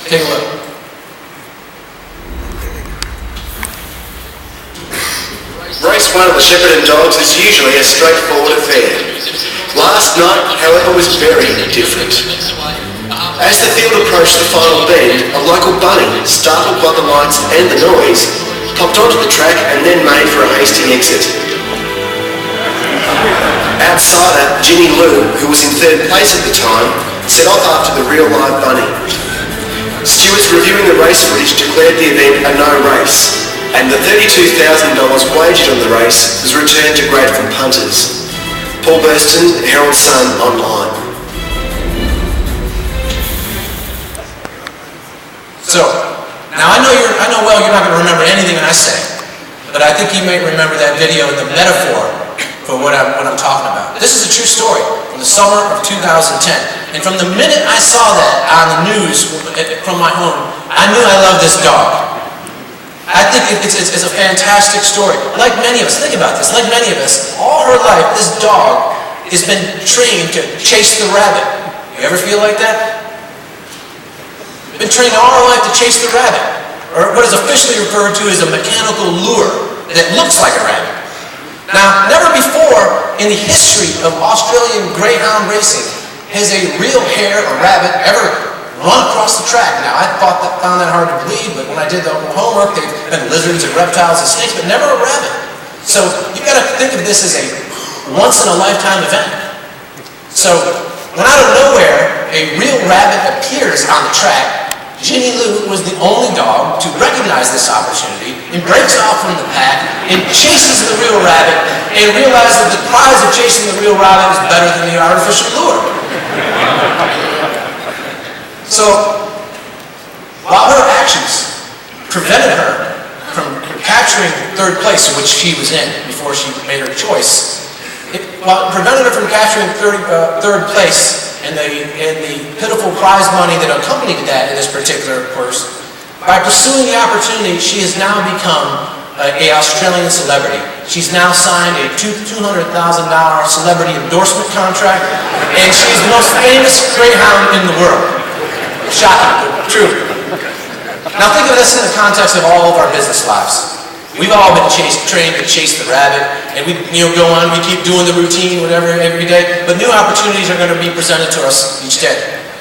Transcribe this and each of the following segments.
Take a look. Race 1 of the Shepperton Dogs is usually a straightforward affair. Last night, however, was very different. As the field approached the final bend, a local bunny, startled by the lights and the noise, popped onto the track and then made for a hasty exit. Outsider, Ginny Lou, who was in third place at the time, set off after the real live bunny. Stewards reviewing the race footage declared the event a no race, and the $32,000 wagered on the race was returned to grateful punters. Paul Burston, Herald Sun Online. So, now I know well you're not going to remember anything I say, but I think you may remember that video and the metaphor for what I'm talking about. This is a true story from the summer of 2010, and from the minute I saw that on the news from my home, I knew I loved this dog. I think it's a fantastic story. Like many of us, think about this, like many of us, all her life, this dog has been trained to chase the rabbit. You ever feel like that? Been trained all her life to chase the rabbit, or what is officially referred to as a mechanical lure that looks like a rabbit. Now, never before in the history of Australian greyhound racing has a real hare or rabbit ever run across the track. Now, I found that hard to believe, but when I did the homework, they've been lizards and reptiles and snakes, but never a rabbit. So you've got to think of this as a once-in-a-lifetime event. So when out of nowhere a real rabbit appears on the track, Ginny Lou was the only dog to recognize this opportunity and breaks off from the pack and chases the real rabbit and realizes that the prize of chasing the real rabbit is better than the artificial lure. So, while her actions prevented her from capturing third place, which she was in before she made her choice, while it prevented her from capturing third place and the pitiful prize money that accompanied that in this particular course, by pursuing the opportunity, she has now become an Australian celebrity. She's now signed a $200,000 celebrity endorsement contract, and she's the most famous greyhound in the world. Shocking, but true. Now think of this in the context of all of our business lives. We've all been trained to chase the rabbit, and we go on, we keep doing the routine, whatever, every day, but new opportunities are going to be presented to us each day.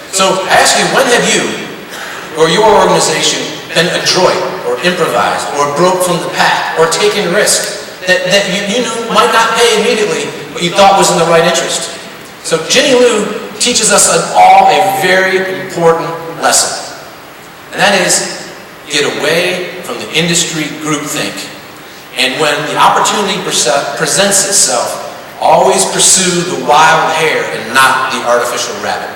So I ask you, when have you or your organization been adroit or improvised or broke from the pack or taken risk that you knew might not pay immediately, but you thought was in the right interest? So Ginny Lou teaches us all a very important lesson, and that is get away from the industry groupthink, and when the opportunity presents itself, always pursue the wild hare and not the artificial rabbit.